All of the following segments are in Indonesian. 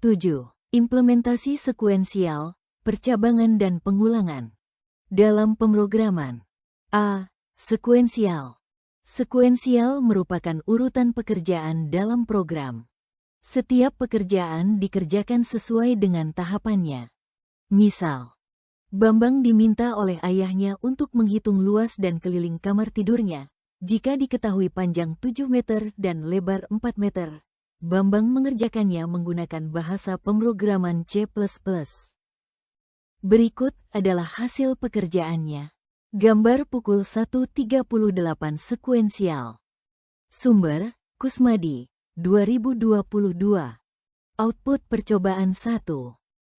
7. Implementasi sekuensial, percabangan dan pengulangan. Dalam pemrograman. A. Sekuensial. Sekuensial merupakan urutan pekerjaan dalam program. Setiap pekerjaan dikerjakan sesuai dengan tahapannya. Misal, Bambang diminta oleh ayahnya untuk menghitung luas dan keliling kamar tidurnya. Jika diketahui panjang 7 meter dan lebar 4 meter, Bambang mengerjakannya menggunakan bahasa pemrograman C++. Berikut adalah hasil pekerjaannya. Gambar pukul 1.38 sekuensial. Sumber, Kusmadi, 2022. Output percobaan 1.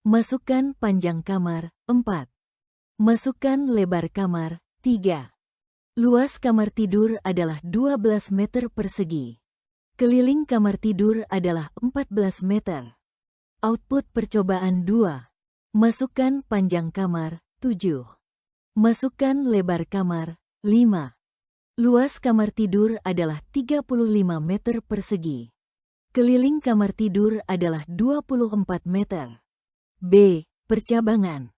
Masukkan panjang kamar, 4. Masukkan lebar kamar, 3. Luas kamar tidur adalah 12 meter persegi. Keliling kamar tidur adalah 14 meter. Output percobaan 2. Masukkan panjang kamar, 7. Masukkan lebar kamar, 5. Luas kamar tidur adalah 35 meter persegi. Keliling kamar tidur adalah 24 meter. B. Percabangan.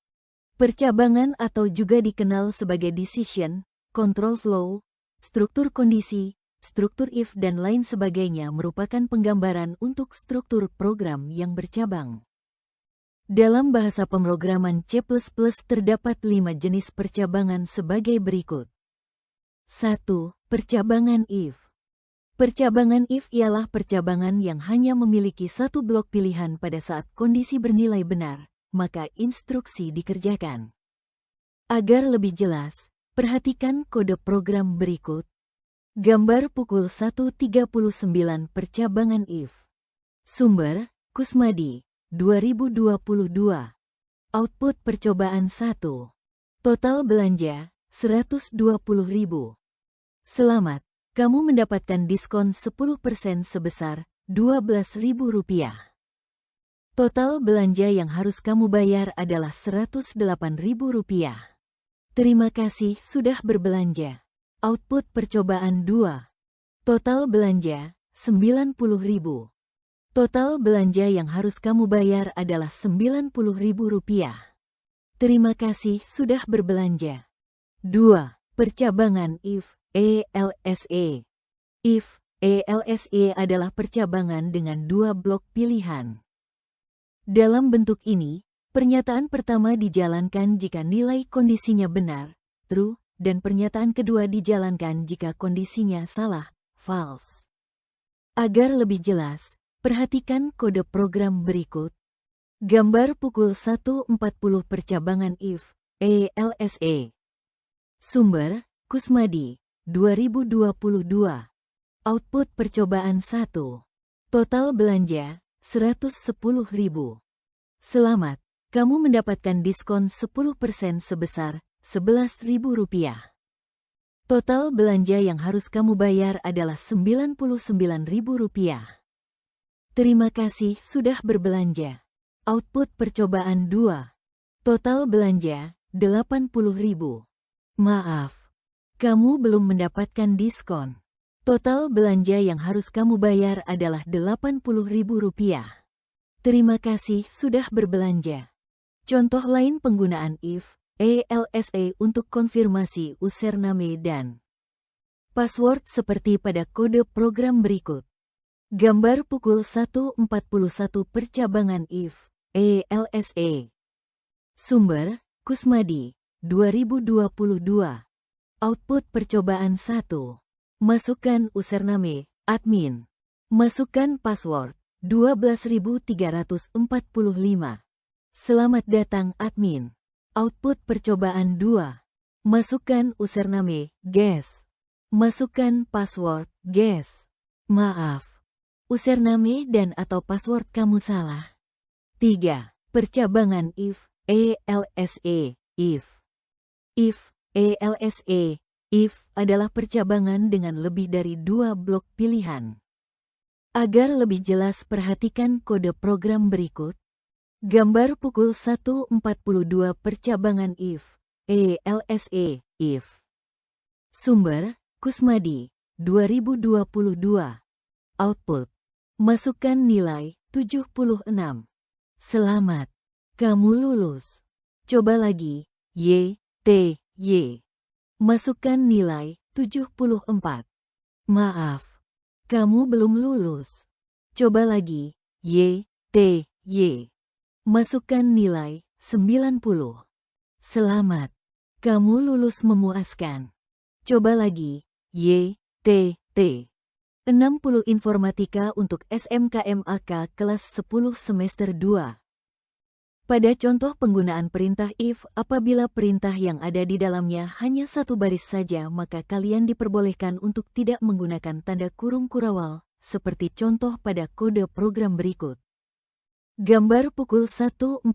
Percabangan atau juga dikenal sebagai decision, control flow, struktur kondisi, struktur if dan lain sebagainya merupakan penggambaran untuk struktur program yang bercabang. Dalam bahasa pemrograman C++ terdapat 5 jenis percabangan sebagai berikut. 1. Percabangan if. Percabangan if ialah percabangan yang hanya memiliki satu blok pilihan pada saat kondisi bernilai benar, maka instruksi dikerjakan. Agar lebih jelas, perhatikan kode program berikut. Gambar pukul 1.39 percabangan if. Sumber, Kusmadi, 2022. Output percobaan 1. Total belanja, 120.000. Selamat, kamu mendapatkan diskon 10% sebesar Rp12.000. Total belanja yang harus kamu bayar adalah Rp108.000. Terima kasih sudah berbelanja. Output percobaan 2. Total belanja, 90.000. Total belanja yang harus kamu bayar adalah Rp90.000. Terima kasih sudah berbelanja. 2. Percabangan if, ELSE. If, ELSE adalah percabangan dengan dua blok pilihan. Dalam bentuk ini, pernyataan pertama dijalankan jika nilai kondisinya benar, true, dan pernyataan kedua dijalankan jika kondisinya salah, false. Agar lebih jelas, perhatikan kode program berikut. Gambar pukul 1.40 percabangan if, ELSE. Sumber, Kusmadi, 2022. Output percobaan 1. Total belanja, 110.000. Selamat, kamu mendapatkan diskon 10% sebesar Rp11.000. Total belanja yang harus kamu bayar adalah Rp99.000. Terima kasih sudah berbelanja. Output percobaan 2. Total belanja, 80.000. Maaf, kamu belum mendapatkan diskon. Total belanja yang harus kamu bayar adalah Rp80.000. Terima kasih sudah berbelanja. Contoh lain penggunaan if, ELSE untuk konfirmasi username dan password seperti pada kode program berikut. Gambar pukul 1.41 percabangan if, ELSE. Sumber, Kusmadi, 2022. Output percobaan 1. Masukkan username, admin. Masukkan password, 12.345. Selamat datang admin. Output percobaan 2. Masukkan username, guess. Masukkan password, guess. Maaf, username dan atau password kamu salah. 3. Percabangan if, ELSE, if. If, ELSE, if adalah percabangan dengan lebih dari dua blok pilihan. Agar lebih jelas perhatikan kode program berikut. Gambar pukul 1.42 percabangan if, ELSE, if. Sumber, Kusmadi, 2022. Output, masukkan nilai 76. Selamat. Kamu lulus. Coba lagi. Y, T, Y. Masukkan nilai 74. Maaf. Kamu belum lulus. Coba lagi. Y, T, Y. Masukkan nilai 90. Selamat. Kamu lulus memuaskan. Coba lagi. Y, T, T. 60 Informatika untuk SMKMAK kelas 10 semester 2. Pada contoh penggunaan perintah if, apabila perintah yang ada di dalamnya hanya satu baris saja, maka kalian diperbolehkan untuk tidak menggunakan tanda kurung kurawal, seperti contoh pada kode program berikut. Gambar pukul 1.43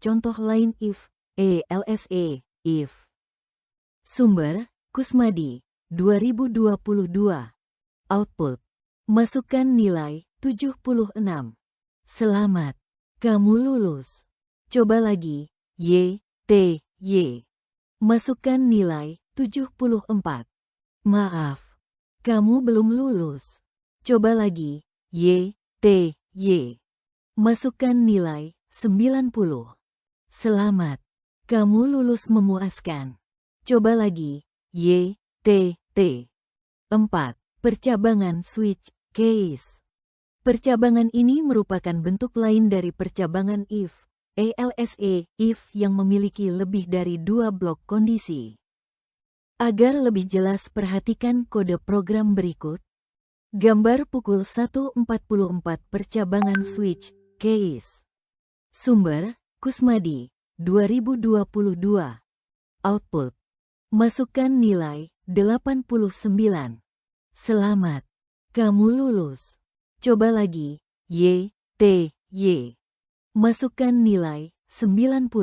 contoh lain if, ELSE, if. Sumber, Kusmadi, 2022. Output. Masukkan nilai 76. Selamat. Kamu lulus. Coba lagi. Y, T, Y. Masukkan nilai 74. Maaf. Kamu belum lulus. Coba lagi. Y, T, Y. Masukkan nilai 90. Selamat. Kamu lulus memuaskan. Coba lagi. Y, T, T. 4. Percabangan switch case. Percabangan ini merupakan bentuk lain dari percabangan if, ELSE, if yang memiliki lebih dari 2 blok kondisi. Agar lebih jelas perhatikan kode program berikut. Gambar pukul 1.44 percabangan switch case. Sumber, Kusmadi, 2022. Output. Masukkan nilai 89. Selamat. Kamu lulus. Coba lagi. Y, T, Y. Masukkan nilai 90.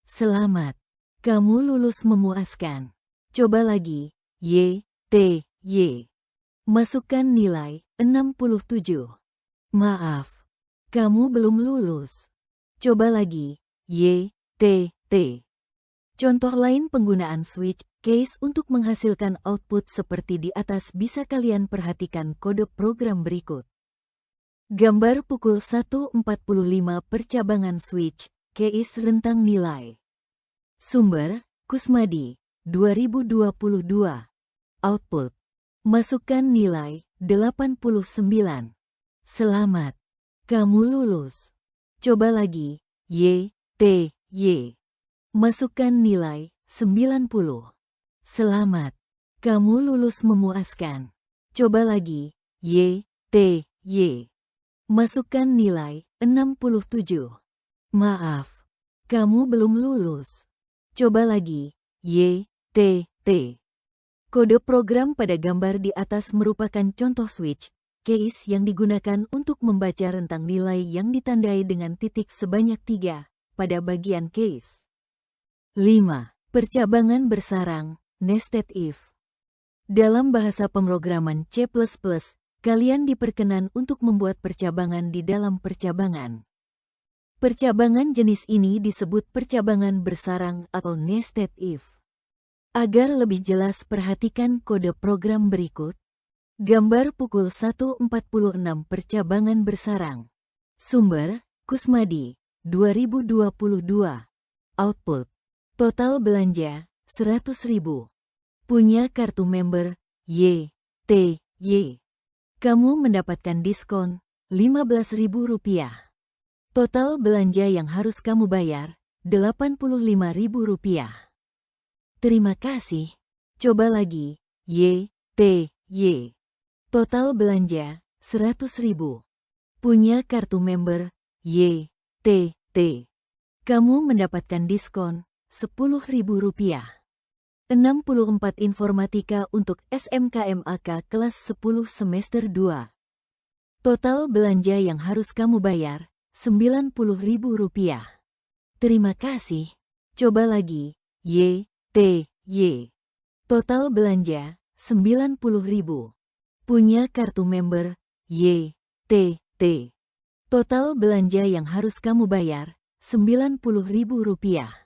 Selamat. Kamu lulus memuaskan. Coba lagi. Y, T, Y. Masukkan nilai 67. Maaf. Kamu belum lulus. Coba lagi. Y, T, T. Contoh lain penggunaan switch case untuk menghasilkan output seperti di atas bisa kalian perhatikan kode program berikut. Gambar pukul 1.45 percabangan switch case rentang nilai. Sumber, Kusmadi, 2022. Output. Masukkan nilai 89. Selamat. Kamu lulus. Coba lagi. Y, T, Y. Masukkan nilai 90. Selamat. Kamu lulus memuaskan. Coba lagi. Y, T, Y. Masukkan nilai 67. Maaf. Kamu belum lulus. Coba lagi. Y, T, T. Kode program pada gambar di atas merupakan contoh switch case yang digunakan untuk membaca rentang nilai yang ditandai dengan titik sebanyak 3 pada bagian case. 5. Percabangan bersarang, nested if. Dalam bahasa pemrograman C++, kalian diperkenan untuk membuat percabangan di dalam percabangan. Percabangan jenis ini disebut percabangan bersarang atau nested if. Agar lebih jelas perhatikan kode program berikut. Gambar pukul 1.46 percabangan bersarang. Sumber, Kusmadi, 2022. Output. Total belanja, 100.000. Punya kartu member, Y, T, Y. Kamu mendapatkan diskon, Rp15.000. Total belanja yang harus kamu bayar, Rp85.000. Terima kasih. Coba lagi. Y, T, Y. Total belanja, 100.000. Punya kartu member, Y, T, T. Kamu mendapatkan diskon, Rp10.000. 64 Informatika untuk SMKMAK kelas 10 semester 2. Total belanja yang harus kamu bayar, Rp90.000. Terima kasih. Coba lagi. Y, T, Y. Total belanja, 90.000. Punya kartu member, Y, T, T. Total belanja yang harus kamu bayar, Rp90.000.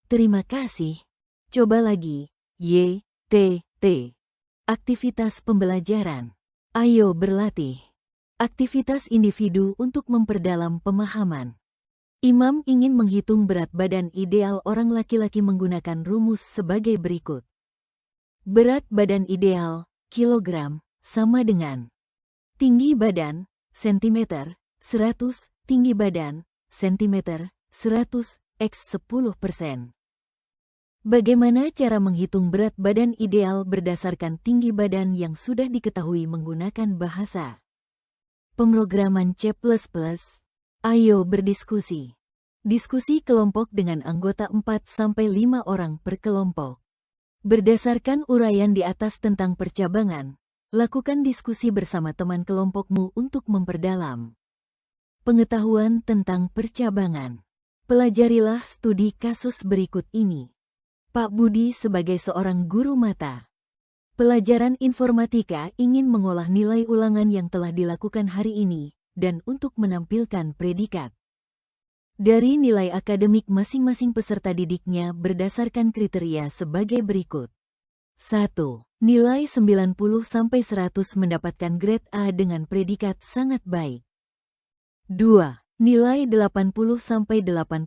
Terima kasih. Coba lagi. Y, T, T. Aktivitas pembelajaran. Ayo berlatih. Aktivitas individu untuk memperdalam pemahaman. Imam ingin menghitung berat badan ideal orang laki-laki menggunakan rumus sebagai berikut. Berat badan ideal, kilogram, sama dengan tinggi badan, sentimeter, 100, tinggi badan, sentimeter, 100, x 10%. Bagaimana cara menghitung berat badan ideal berdasarkan tinggi badan yang sudah diketahui menggunakan bahasa pemrograman C++? Ayo berdiskusi. Diskusi kelompok dengan anggota 4-5 orang per kelompok. Berdasarkan uraian di atas tentang percabangan, lakukan diskusi bersama teman kelompokmu untuk memperdalam pengetahuan tentang percabangan. Pelajarilah studi kasus berikut ini. Pak Budi sebagai seorang guru mata pelajaran informatika ingin mengolah nilai ulangan yang telah dilakukan hari ini, dan untuk menampilkan predikat dari nilai akademik masing-masing peserta didiknya berdasarkan kriteria sebagai berikut. 1. Nilai 90-100 mendapatkan grade A dengan predikat sangat baik. 2. Nilai 80-89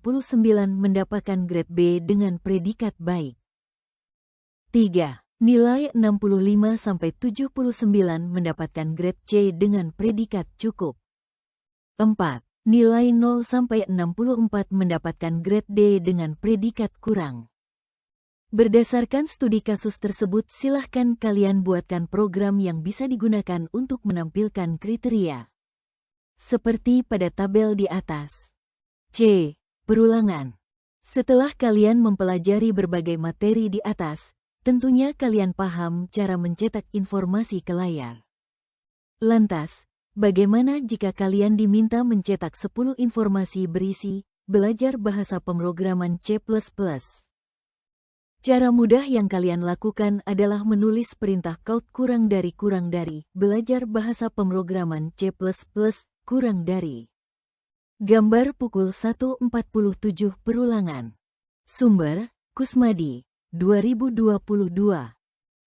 mendapatkan grade B dengan predikat baik. 3. Nilai 65-79 mendapatkan grade C dengan predikat cukup. 4. Nilai 0-64 mendapatkan grade D dengan predikat kurang. Berdasarkan studi kasus tersebut, silahkan kalian buatkan program yang bisa digunakan untuk menampilkan kriteria seperti pada tabel di atas. C. Perulangan. Setelah kalian mempelajari berbagai materi di atas, tentunya kalian paham cara mencetak informasi ke layar. Lantas, bagaimana jika kalian diminta mencetak 10 informasi berisi belajar bahasa pemrograman C++? Cara mudah yang kalian lakukan adalah menulis perintah code kurang dari belajar bahasa pemrograman C++ kurang dari. Gambar pukul 1.47 perulangan. Sumber, Kusmadi, 2022.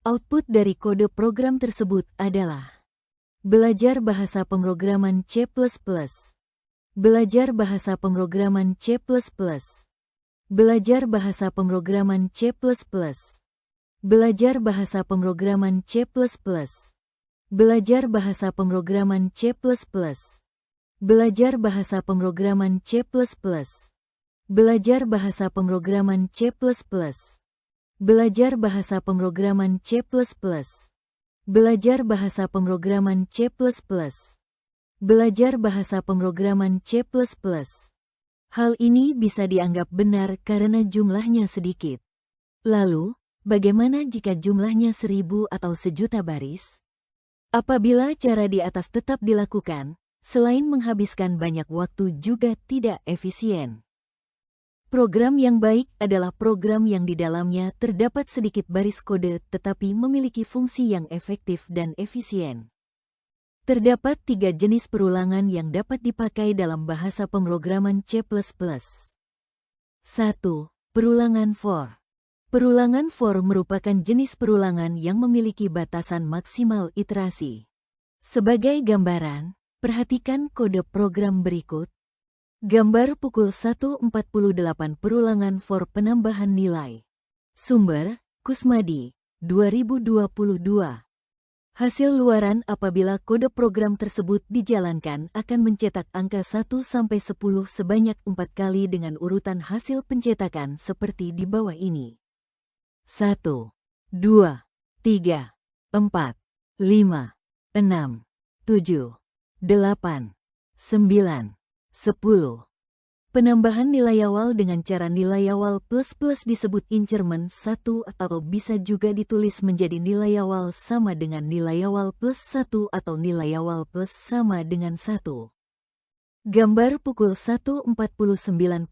Output dari kode program tersebut adalah belajar bahasa pemrograman C++. Belajar bahasa pemrograman C++. Belajar bahasa pemrograman C++. Belajar bahasa pemrograman C++. Belajar bahasa pemrograman C++. Belajar bahasa pemrograman C++. Belajar bahasa pemrograman C++. Belajar bahasa pemrograman C++. Belajar bahasa pemrograman C++. Belajar bahasa pemrograman C++. Hal ini bisa dianggap benar karena jumlahnya sedikit. Lalu, bagaimana jika jumlahnya 1000 atau 1.000.000 baris? Apabila cara di atas tetap dilakukan, selain menghabiskan banyak waktu juga tidak efisien. Program yang baik adalah program yang di dalamnya terdapat sedikit baris kode tetapi memiliki fungsi yang efektif dan efisien. Terdapat 3 jenis perulangan yang dapat dipakai dalam bahasa pemrograman C++. 1. Perulangan for. Perulangan for merupakan jenis perulangan yang memiliki batasan maksimal iterasi. Sebagai gambaran, perhatikan kode program berikut. Gambar pukul 1.48 perulangan for penambahan nilai. Sumber, Kusmadi, 2022. Hasil luaran apabila kode program tersebut dijalankan akan mencetak angka 1-10 sebanyak 4 kali dengan urutan hasil pencetakan seperti di bawah ini. 1, 2, 3, 4, 5, 6, 7, 8, 9, 10. Penambahan nilai awal dengan cara nilai awal plus-plus disebut increment 1 atau bisa juga ditulis menjadi nilai awal sama dengan nilai awal plus 1 atau nilai awal plus sama dengan 1. Gambar pukul 1.49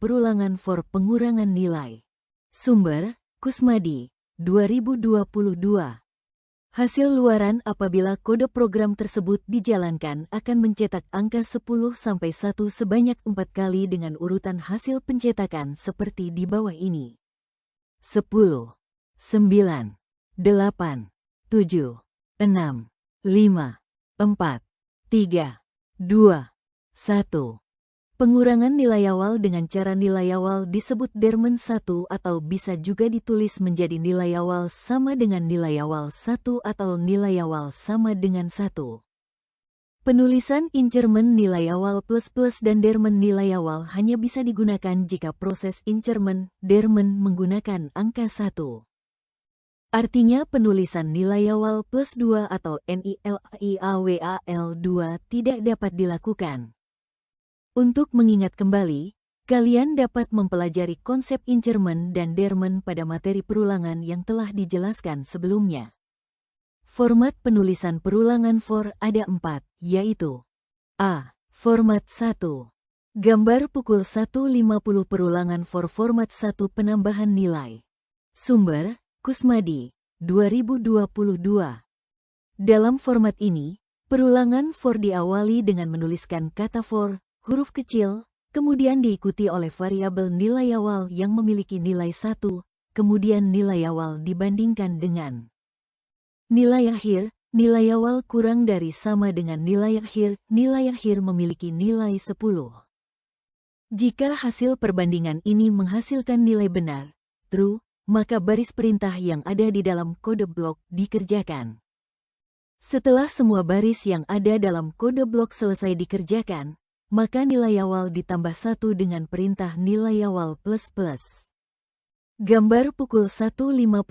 perulangan for pengurangan nilai. Sumber, Kusmadi, 2022. Hasil luaran apabila kode program tersebut dijalankan akan mencetak angka 10-1 sebanyak 4 kali dengan urutan hasil pencetakan seperti di bawah ini. 10, 9, 8, 7, 6, 5, 4, 3, 2, 1. Pengurangan nilai awal dengan cara nilai awal disebut dermen 1 atau bisa juga ditulis menjadi nilai awal sama dengan nilai awal 1 atau nilai awal sama dengan 1. Penulisan incermen nilai awal plus-plus dan dermen nilai awal hanya bisa digunakan jika proses incermen, dermen menggunakan angka 1. Artinya penulisan nilai awal plus 2 atau NILAIAWAL 2 tidak dapat dilakukan. Untuk mengingat kembali, kalian dapat mempelajari konsep incermen dan dermen pada materi perulangan yang telah dijelaskan sebelumnya. Format penulisan perulangan for ada 4, yaitu A. Format 1. Gambar pukul 1.50 perulangan for format 1 penambahan nilai. Sumber, Kusmadi, 2022. Dalam format ini, perulangan for diawali dengan menuliskan kata for, huruf kecil, kemudian diikuti oleh variabel nilai awal yang memiliki nilai 1, kemudian nilai awal dibandingkan dengan nilai akhir, nilai awal kurang dari sama dengan nilai akhir memiliki nilai 10. Jika hasil perbandingan ini menghasilkan nilai benar, true, maka baris perintah yang ada di dalam kode blok dikerjakan. Setelah semua baris yang ada dalam kode blok selesai dikerjakan, maka nilai awal ditambah 1 dengan perintah nilai awal plus-plus. Gambar pukul 1.51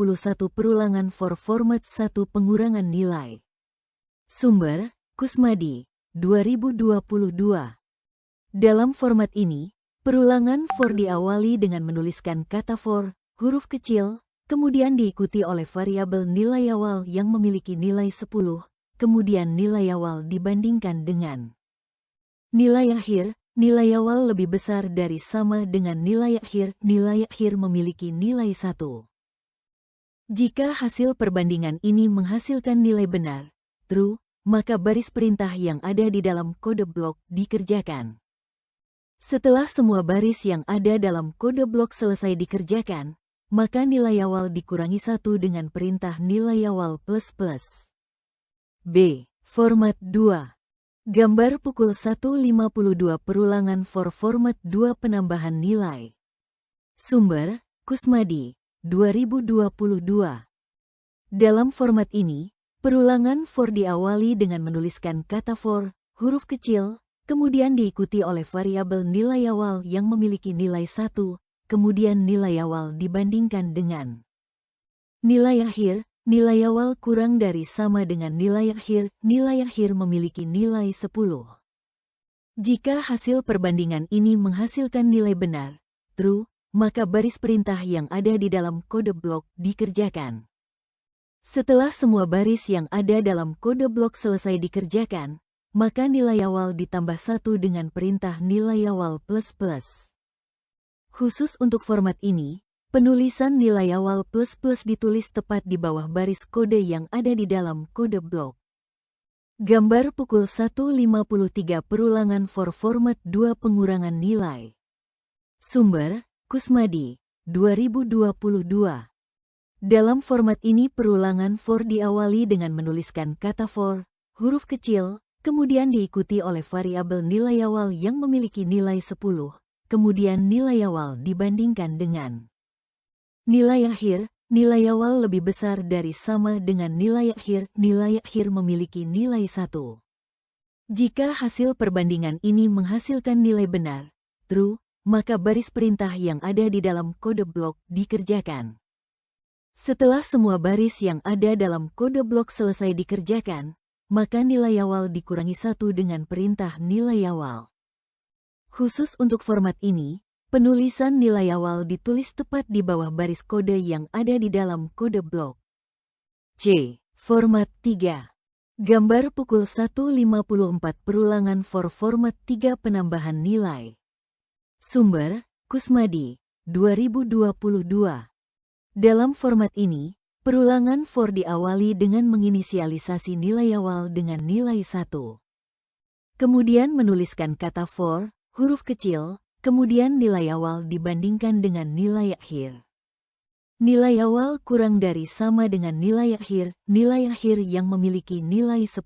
perulangan for format 1 pengurangan nilai. Sumber, Kusmadi, 2022. Dalam format ini, perulangan for diawali dengan menuliskan kata for, huruf kecil, kemudian diikuti oleh variabel nilai awal yang memiliki nilai 10, kemudian nilai awal dibandingkan dengan nilai akhir, nilai awal lebih besar dari sama dengan nilai akhir memiliki nilai 1. Jika hasil perbandingan ini menghasilkan nilai benar, true, maka baris perintah yang ada di dalam kode blok dikerjakan. Setelah semua baris yang ada dalam kode blok selesai dikerjakan, maka nilai awal dikurangi 1 dengan perintah nilai awal plus-plus. B. Format 2. Gambar pukul 1.52 perulangan for format 2 penambahan nilai. Sumber, Kusmadi, 2022. Dalam format ini, perulangan for diawali dengan menuliskan kata for, huruf kecil, kemudian diikuti oleh variabel nilai awal yang memiliki nilai 1, kemudian nilai awal dibandingkan dengan nilai akhir, nilai awal kurang dari sama dengan nilai akhir memiliki nilai 10. Jika hasil perbandingan ini menghasilkan nilai benar, true, maka baris perintah yang ada di dalam kode blok dikerjakan. Setelah semua baris yang ada dalam kode blok selesai dikerjakan, maka nilai awal ditambah 1 dengan perintah nilai awal plus-plus. Khusus untuk format ini, penulisan nilai awal plus-plus ditulis tepat di bawah baris kode yang ada di dalam kode blok. Gambar pukul 1.53 perulangan for format 2 pengurangan nilai. Sumber, Kusmadi, 2022. Dalam format ini perulangan for diawali dengan menuliskan kata for, huruf kecil, kemudian diikuti oleh variabel nilai awal yang memiliki nilai 10, kemudian nilai awal dibandingkan dengan nilai awal lebih besar dari sama dengan nilai akhir memiliki nilai 1. Jika hasil perbandingan ini menghasilkan nilai benar, true, maka baris perintah yang ada di dalam kode blok dikerjakan. Setelah semua baris yang ada dalam kode blok selesai dikerjakan, maka nilai awal dikurangi 1 dengan perintah nilai awal. Khusus untuk format ini, penulisan nilai awal ditulis tepat di bawah baris kode yang ada di dalam kode blok. C. Format 3. Gambar pukul 1.54 perulangan for format 3 penambahan nilai. Sumber, Kusmadi, 2022. Dalam format ini, perulangan for diawali dengan menginisialisasi nilai awal dengan nilai 1. Kemudian menuliskan kata for, huruf kecil, kemudian nilai awal dibandingkan dengan nilai akhir. Nilai awal kurang dari sama dengan nilai akhir yang memiliki nilai 10.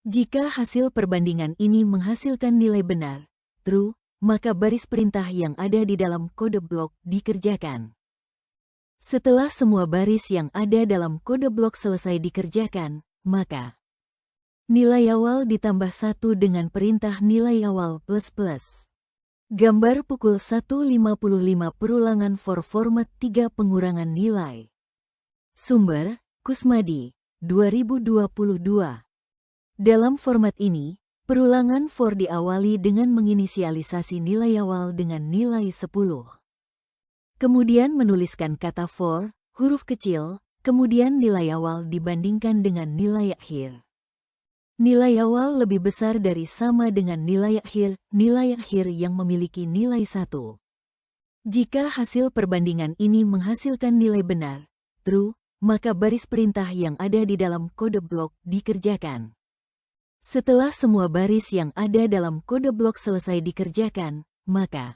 Jika hasil perbandingan ini menghasilkan nilai benar, true, maka baris perintah yang ada di dalam kode blok dikerjakan. Setelah semua baris yang ada dalam kode blok selesai dikerjakan, maka nilai awal ditambah 1 dengan perintah nilai awal plus. Gambar pukul 1.55 perulangan for format 3 pengurangan nilai. Sumber, Kusmadi, 2022. Dalam format ini, perulangan for diawali dengan menginisialisasi nilai awal dengan nilai 10. Kemudian menuliskan kata for, huruf kecil, kemudian nilai awal dibandingkan dengan nilai akhir. Nilai awal lebih besar dari sama dengan nilai akhir yang memiliki nilai 1. Jika hasil perbandingan ini menghasilkan nilai benar, true, maka baris perintah yang ada di dalam kode blok dikerjakan. Setelah semua baris yang ada dalam kode blok selesai dikerjakan, maka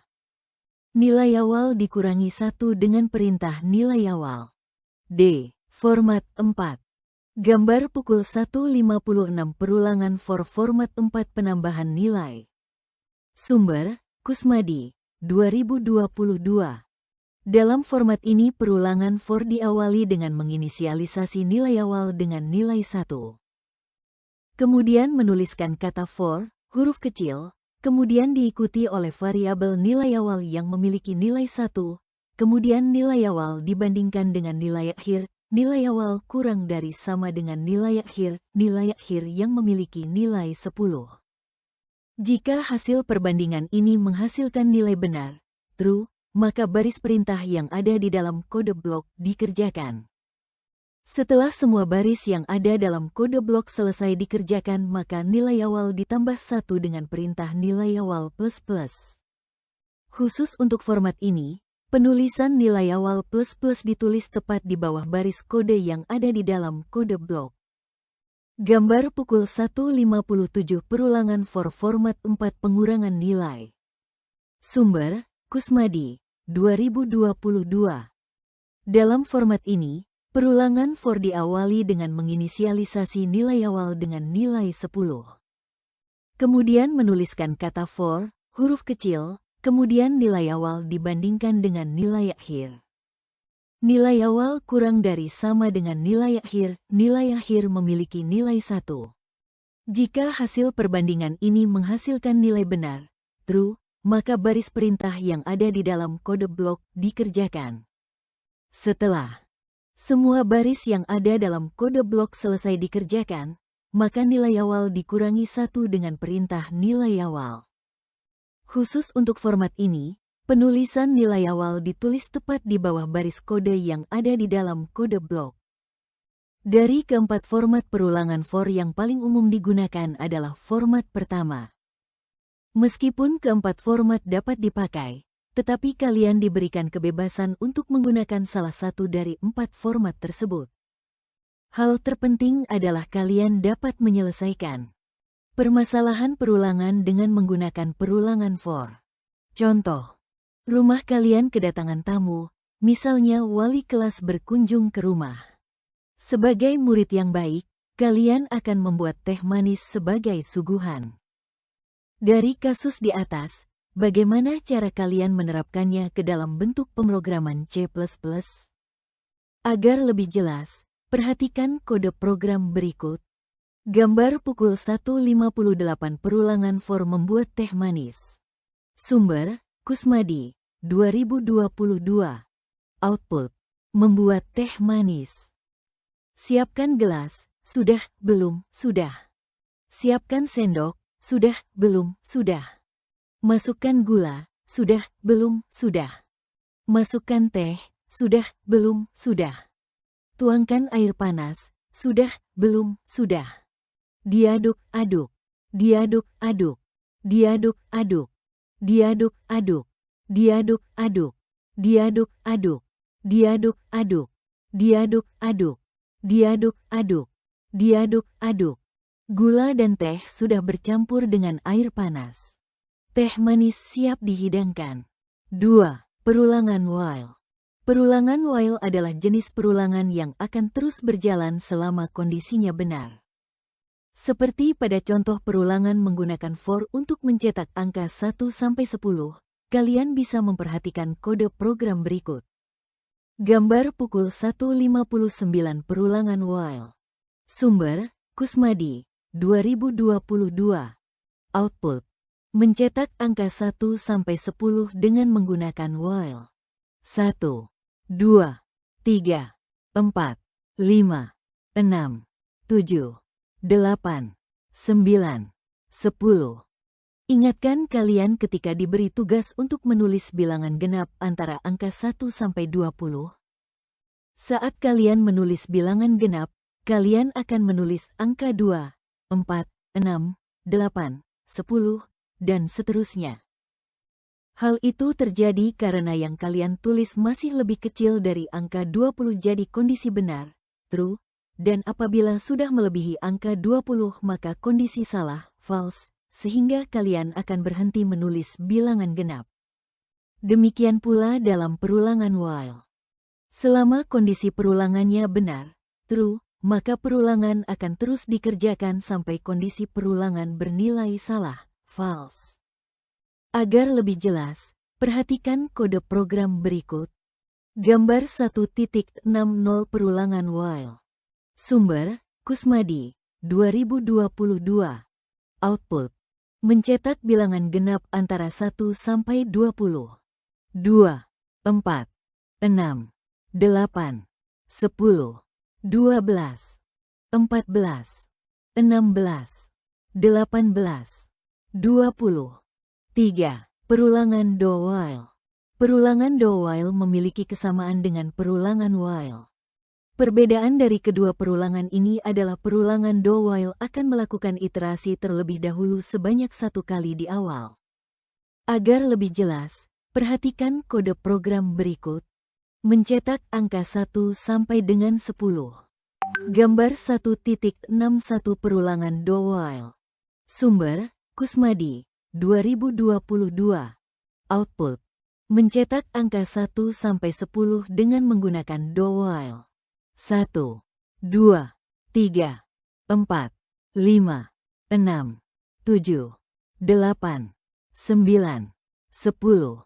nilai awal dikurangi 1 dengan perintah nilai awal. D. Format 4. Gambar pukul 1.56 perulangan for format 4 penambahan nilai. Sumber, Kusmadi, 2022. Dalam format ini perulangan for diawali dengan menginisialisasi nilai awal dengan nilai 1. Kemudian menuliskan kata for, huruf kecil, kemudian diikuti oleh variabel nilai awal yang memiliki nilai 1, kemudian nilai awal dibandingkan dengan nilai akhir. Nilai awal kurang dari sama dengan nilai akhir yang memiliki nilai 10. Jika hasil perbandingan ini menghasilkan nilai benar, true, maka baris perintah yang ada di dalam kode blok dikerjakan. Setelah semua baris yang ada dalam kode blok selesai dikerjakan, maka nilai awal ditambah 1 dengan perintah nilai awal plus. Khusus untuk format ini, penulisan nilai awal plus ditulis tepat di bawah baris kode yang ada di dalam kode blok. Gambar pukul 1.57 perulangan for format 4 pengurangan nilai. Sumber, Kusmadi, 2022. Dalam format ini, perulangan for diawali dengan menginisialisasi nilai awal dengan nilai 10. Kemudian menuliskan kata for, huruf kecil, kemudian nilai awal dibandingkan dengan nilai akhir. Nilai awal kurang dari sama dengan nilai akhir memiliki nilai 1. Jika hasil perbandingan ini menghasilkan nilai benar, true, maka baris perintah yang ada di dalam kode blok dikerjakan. Setelah semua baris yang ada dalam kode blok selesai dikerjakan, maka nilai awal dikurangi 1 dengan perintah nilai awal. Khusus untuk format ini, penulisan nilai awal ditulis tepat di bawah baris kode yang ada di dalam kode blok. Dari keempat format perulangan for yang paling umum digunakan adalah format pertama. Meskipun keempat format dapat dipakai, tetapi kalian diberikan kebebasan untuk menggunakan salah satu dari 4 format tersebut. Hal terpenting adalah kalian dapat menyelesaikan permasalahan perulangan dengan menggunakan perulangan for. Contoh, rumah kalian kedatangan tamu, misalnya wali kelas berkunjung ke rumah. Sebagai murid yang baik, kalian akan membuat teh manis sebagai suguhan. Dari kasus di atas, bagaimana cara kalian menerapkannya ke dalam bentuk pemrograman C++? Agar lebih jelas, perhatikan kode program berikut. Gambar pukul 1.58 perulangan for membuat teh manis. Sumber, Kusmadi, 2022. Output, membuat teh manis. Siapkan gelas, sudah, belum, sudah. Siapkan sendok, sudah, belum, sudah. Masukkan gula, sudah, belum, sudah. Masukkan teh, sudah, belum, sudah. Tuangkan air panas, sudah, belum, sudah. Diaduk-aduk, diaduk-aduk, diaduk-aduk, diaduk-aduk, diaduk-aduk, diaduk-aduk, diaduk-aduk, diaduk-aduk, diaduk-aduk, diaduk-aduk. Gula dan teh sudah bercampur dengan air panas. Teh manis siap dihidangkan. 2. Perulangan while. Perulangan while adalah jenis perulangan yang akan terus berjalan selama kondisinya benar. Seperti pada contoh perulangan menggunakan for untuk mencetak angka 1-10, kalian bisa memperhatikan kode program berikut. Gambar pukul 1.59 perulangan while. Sumber, Kusmadi, 2022. Output, mencetak angka 1-10 dengan menggunakan while. 1, 2, 3, 4, 5, 6, 7, 8, 9, 10. Ingatkan kalian ketika diberi tugas untuk menulis bilangan genap antara angka 1 sampai 20. Saat kalian menulis bilangan genap, kalian akan menulis angka 2, 4, 6, 8, 10, dan seterusnya. Hal itu terjadi karena yang kalian tulis masih lebih kecil dari angka 20 jadi kondisi benar, true, dan apabila sudah melebihi angka 20 maka kondisi salah, false, sehingga kalian akan berhenti menulis bilangan genap. Demikian pula dalam perulangan while. Selama kondisi perulangannya benar, true, maka perulangan akan terus dikerjakan sampai kondisi perulangan bernilai salah, false. Agar lebih jelas, perhatikan kode program berikut. Gambar 1.60 perulangan while. Sumber, Kusmadi, 2022. Output, mencetak bilangan genap antara 1 sampai 20. 2, 4, 6, 8, 10, 12, 14, 16, 18, 20. 3. Perulangan do while. Perulangan do while memiliki kesamaan dengan perulangan while. Perbedaan dari kedua perulangan ini adalah perulangan do while akan melakukan iterasi terlebih dahulu sebanyak 1 kali di awal. Agar lebih jelas, perhatikan kode program berikut. Mencetak angka 1 sampai dengan 10. Gambar 1.61 perulangan do while. Sumber, Kusmadi, 2022. Output, mencetak angka 1 sampai 10 dengan menggunakan do while. 1, 2, 3, 4, 5, 6, 7, 8, 9, 10.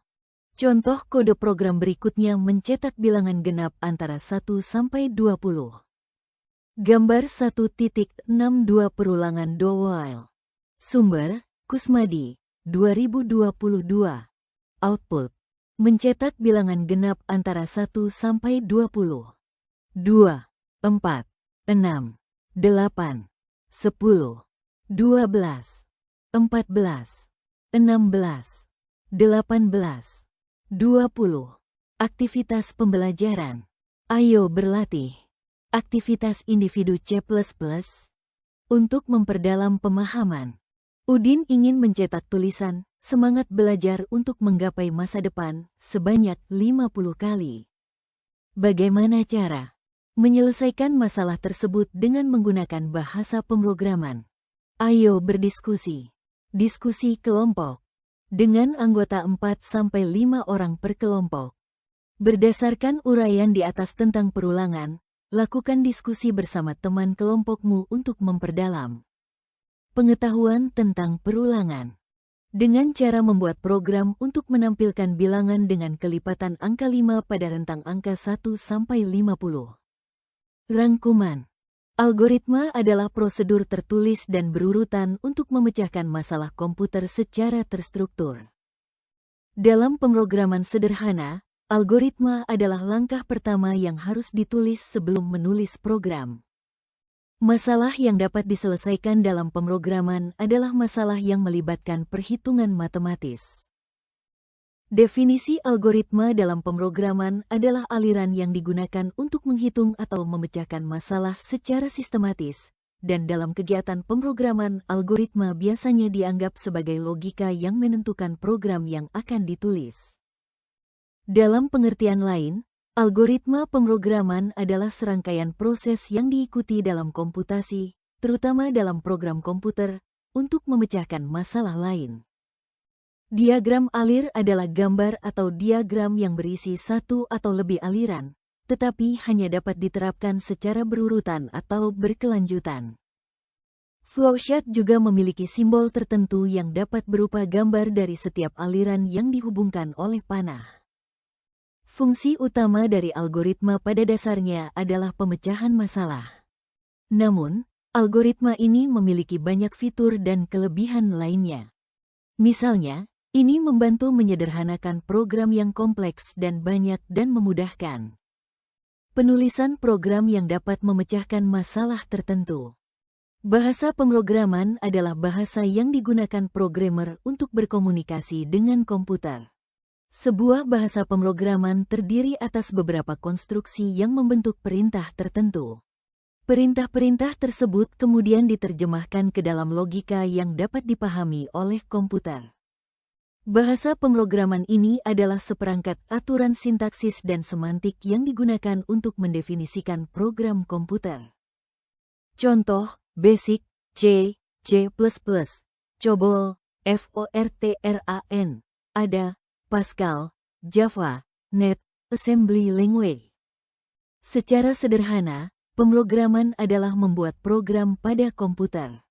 Contoh kode program berikutnya mencetak bilangan genap antara 1 sampai 20. Gambar 1.62 perulangan do while. Sumber, Kusmadi, 2022. Output, mencetak bilangan genap antara 1 sampai 20. 2, 4, 6, 8, 10, 12, 14, 16, 18, 20. Aktivitas pembelajaran. Ayo berlatih. Aktivitas individu C++. Untuk memperdalam pemahaman, Udin ingin mencetak tulisan "Semangat belajar untuk menggapai masa depan" sebanyak 50 kali. Bagaimana cara menyelesaikan masalah tersebut dengan menggunakan bahasa pemrograman? Ayo berdiskusi. Diskusi kelompok. Dengan anggota 4-5 orang per kelompok. Berdasarkan uraian di atas tentang perulangan, lakukan diskusi bersama teman kelompokmu untuk memperdalam pengetahuan tentang perulangan. Dengan cara membuat program untuk menampilkan bilangan dengan kelipatan angka 5 pada rentang angka 1 sampai 50. Rangkuman. Algoritma adalah prosedur tertulis dan berurutan untuk memecahkan masalah komputer secara terstruktur. Dalam pemrograman sederhana, algoritma adalah langkah pertama yang harus ditulis sebelum menulis program. Masalah yang dapat diselesaikan dalam pemrograman adalah masalah yang melibatkan perhitungan matematis. Definisi algoritma dalam pemrograman adalah aliran yang digunakan untuk menghitung atau memecahkan masalah secara sistematis, dan dalam kegiatan pemrograman algoritma biasanya dianggap sebagai logika yang menentukan program yang akan ditulis. Dalam pengertian lain, algoritma pemrograman adalah serangkaian proses yang diikuti dalam komputasi, terutama dalam program komputer, untuk memecahkan masalah lain. Diagram alir adalah gambar atau diagram yang berisi satu atau lebih aliran, tetapi hanya dapat diterapkan secara berurutan atau berkelanjutan. Flowchart juga memiliki simbol tertentu yang dapat berupa gambar dari setiap aliran yang dihubungkan oleh panah. Fungsi utama dari algoritma pada dasarnya adalah pemecahan masalah. Namun, algoritma ini memiliki banyak fitur dan kelebihan lainnya. Misalnya, ini membantu menyederhanakan program yang kompleks dan banyak dan memudahkan penulisan program yang dapat memecahkan masalah tertentu. Bahasa pemrograman adalah bahasa yang digunakan programmer untuk berkomunikasi dengan komputer. Sebuah bahasa pemrograman terdiri atas beberapa konstruksi yang membentuk perintah tertentu. Perintah-perintah tersebut kemudian diterjemahkan ke dalam logika yang dapat dipahami oleh komputer. Bahasa pemrograman ini adalah seperangkat aturan sintaksis dan semantik yang digunakan untuk mendefinisikan program komputer. Contoh: Basic, C, C++, COBOL, Fortran, Ada, Pascal, Java, Net, Assembly Language. Secara sederhana, pemrograman adalah membuat program pada komputer.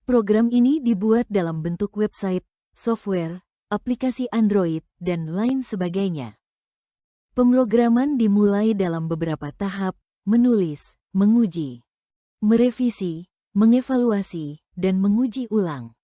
Program ini dibuat dalam bentuk website, software, aplikasi Android, dan lain sebagainya. Pemrograman dimulai dalam beberapa tahap: menulis, menguji, merevisi, mengevaluasi, dan menguji ulang.